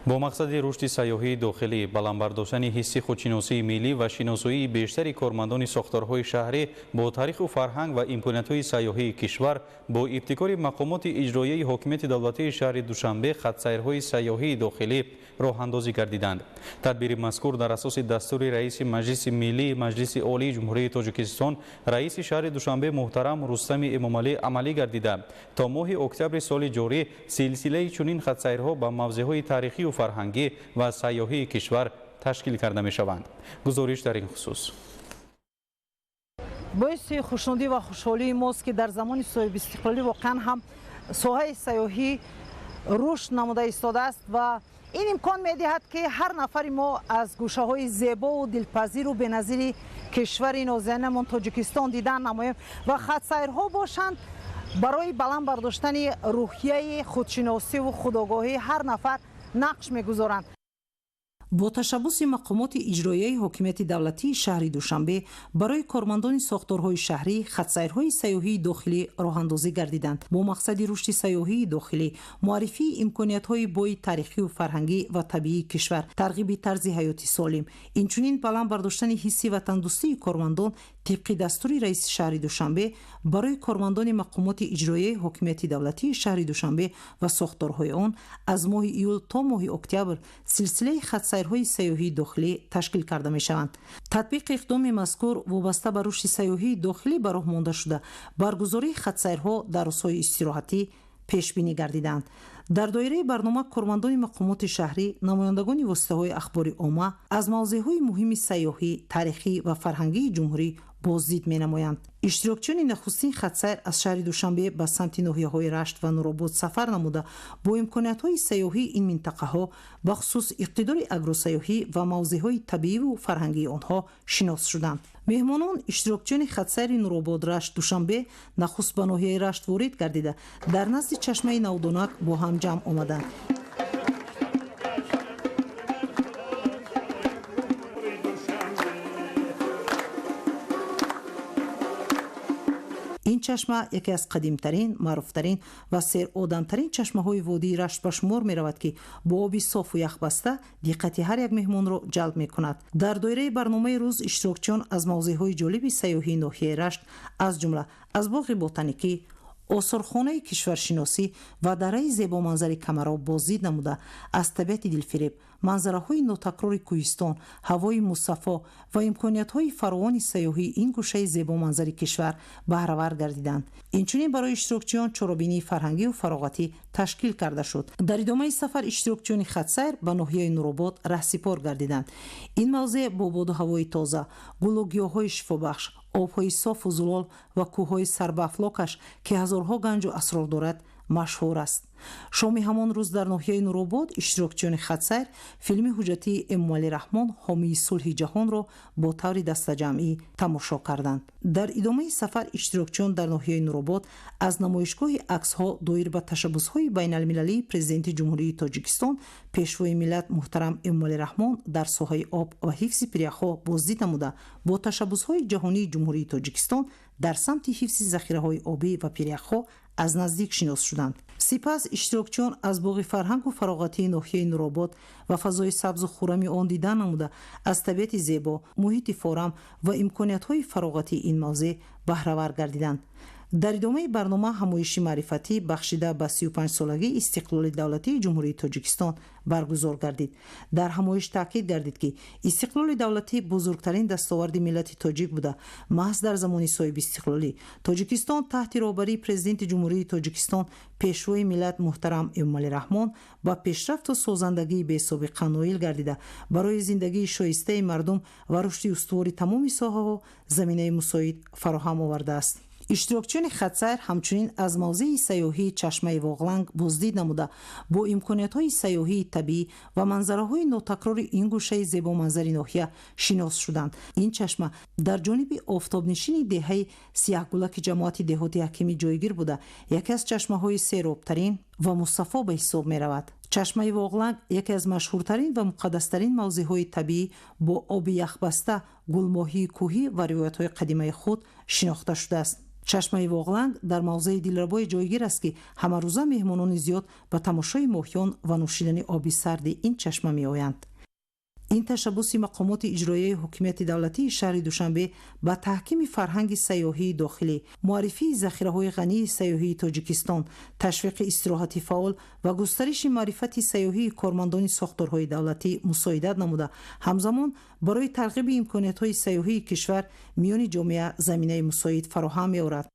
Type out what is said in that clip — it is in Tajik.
با مقصد رشد سیاحی داخلی، بلندبرداشتن حس خودشناسی ملی و شناسایی بیشتر کارمندان ساختارهای شهری با تاریخ و فرهنگ و امکانات‌های سیاحی کشور، با ابتکار مقامات اجرایی حاکمیت دولتی شهر دوشنبه خط‌سیرهای سیاحی داخلی راه اندازی گردیدند. تدبیر مذکور در اساس دستور رئیس مجلس ملی مجلس عالی جمهوری تاجیکستان رئیس شهر دوشنبه محترم رستم امامعلی عملی گردیده تا ماه اکتبر سال جاری سلسله چنین خط‌سیرها به موضع‌های تاریخی و فرهنگی و سیاحی کشور تشکیل کرده می شوند. گزارش در این خصوص. باعث خوشنودی و خوشحالی ماست که در زمان صاحب استقلالی واقعا هم ساحه سیاحی رشد نموده ایستاده است و این امکان می‌دهد که هر نفر ما از گوشه‌های زیبا و دلپذیر و بنظیر کشور نازنینمان تاجیکستان دیدن نماییم و خط‌سیرها باشند برای بلند برداشتن روحیه خودشناسی و خودآگاهی هر نفر نقش می‌گذارند. با تشبث مقامات اجرایی حاکمیت دولتی شهر دوشنبه برای کارمندان ساختارهای شهری خط‌سیرهای سیاحی داخلی راه‌اندازی گردیدند با مقصد رشد سیاحی داخلی، معرفی امکانات‌های بوی تاریخی و فرهنگی و طبیعی کشور، ترغیب طرز حیاتی سالم، اینچنین بلند برداشتن حسی و تندرستی کارمندان طبق دستور رئیس شهر دوشنبه برای کارمندان مقامات اجرایی حاکمیت دولتی شهر دوشنبه و ساختارهای آن از ماه ایول تا ماه اکتبر سلسله خط‌سیرهای سیاحی داخلی تشکیل کرده می شوند. تطبیق اقدام مذکور وابسته به رشد سیاحی داخلی به راه مانده شده برگزاری خط‌سیرها در روزهای استراحتی پیش بینی گردیدند. در دایره برنامه کارمندان مقامات شهری، نمایندگان واسطه‌های اخباری عامه از موضوعهای مهم سیاحی، تاریخی و فرهنگی جمهوری بازدید می‌نمایند. اشتراکچیان نخستین خط‌سیر از شهر دوشنبه به سمت ناحیه‌های رشت و نورآباد سفر نموده با امکانات‌های سیاحی این منطقه‌ها به خصوص اقتدار اگروسیاحی و موضوعهای طبیعی و فرهنگی آنها شناس شدند. مهمانان اشتراکچیان خط‌سیر نورآباد رشت دوشنبه نخست به ناحیه رشت وارد گردیده در نزد چشمه نودونک با هم جمع آمدند. این چشمه یکی از قدیمترین، معروفترین و سرآدمترین چشمه‌های وادی رشت به شمار می‌رود که با آبی صاف و یخ بسته دقت هر یک مهمان را جلب می‌کند. در دایره برنامه روز اشتراکچیان از موضوعهای جالب سیاحی ناحیه رشت از جمله از باغ بوتانیکی، آثارخانه کشورشناسی و دره زیبا منظر کمراب بازدید نموده از طبیعت دلفریب، منظره‌های ناتکرار کوهستان، هوای مصفا و امکانات‌های فراوان سیاحی این گوشه زیبا منظر کشور بهره‌ور گردیدند. اینچنین برای اشتراکچیان چرابینی فرهنگی و فراغتی تشکیل کرده شد. در ادامه سفر اشتراکچیان خط‌سیر به ناحیه نورآباد رهسپار گردیدند. این موضع با باد و هوای تازه، گل و گیاهای شفابخش، آب‌های صاف و زلال و کوه‌های سربافلاکش که هزارها گنج و اسرار دارد مشهور است. شام همان روز در ناحیه نورآباد اشتراکچیان خط‌سیر فیلم حجتی امامعلی رحمان حامی صلح جهان را با طور دسته‌جمعی تماشا کردند. در ادامه سفر اشتراکچیان در ناحیه نورآباد از نمایشگاه عکس‌ها دایر به تشبث‌های بین‌المللی پرزیدنت جمهوری تاجیکستان پیشوای ملت محترم امامعلی رحمان در ساحه آب و حفظ پریخ‌ها بازدید نموده با تشبث‌های جهانی جمهوری تاجیکستان در سمت حفظ ذخیره‌های آبی و پریخ‌ها از نزدیک شناس شدند. سپس اشتراکچیان از باغ فرهنگ و فراغتی ناحیه نورآباد و فضای سبز و خرم آن دیدن نموده از طبیعت زیبا، محیط فارم و امکانات‌های فراغتی این موضع بهره‌ور گردیدند. در ادامه برنامه همایش معرفتی بخشیده به 35 سالگی استقلال دولتی جمهوری تاجیکستان برگزار گردید. در همایش تاکید گردید که استقلال دولتی بزرگترین دستاورد ملت تاجیک بوده. محض در زمان صاحب استقلالی تاجیکستان تحت رهبری پرزیدنت جمهوری تاجیکستان پیشوای ملت محترم امامعلی رحمان با پیشرفت و سازندگی بی‌سابقه نائل گردیده برای زندگی شایسته مردم و رشد استوار تمام ساحه‌ها زمینه مساعد فراهم آورده است. اشتراکچیان خط‌سیر همچنین از موضع سیاحی چشمه واغلنگ بازدید نموده با امکانات‌های سیاحی طبیعی و منظره‌های ناتکرار این گوشه زیبا منظر ناحیه شناس شدند. این چشمه در جانب آفتابنشین دهه سیاه‌گلک جماعت دهاتی حکیمی جایگیر بوده یکی از چشمه‌های سیراب‌ترین و مصفا به حساب می‌رود. чашмаи Воғланг яке аз машҳуртарин ва муқаддастарин мавзеъҳои табиӣ бо оби яхбаста, гулмоҳии кӯҳӣ ва ривоятҳои қадимаи худ шинохта шудааст. чашмаи Воғланг дар мавзеи дилрабои ҷойгир аст ки ҳамарӯза меҳмонони зиёд ба тамошои моҳиён ва нӯшидани оби сарди ин чашма меоянд. ин ташаббуси мақомоти иҷроияи ҳокимияти давлатии шаҳри Душанбе ба таҳкими фарҳанги сайёҳии дохилӣ, муаррифии захираҳои ғании сайёҳии Тоҷикистон, ташвиқи истироҳати фаъол ва густариши маърифати сайёҳии кормандони сохторҳои давлатӣ мусоидат намуда, ҳамзамон барои тарғиби имкониятҳои сайёҳии кишвар миёни ҷомеа заминаи мусоид фароҳам меорад.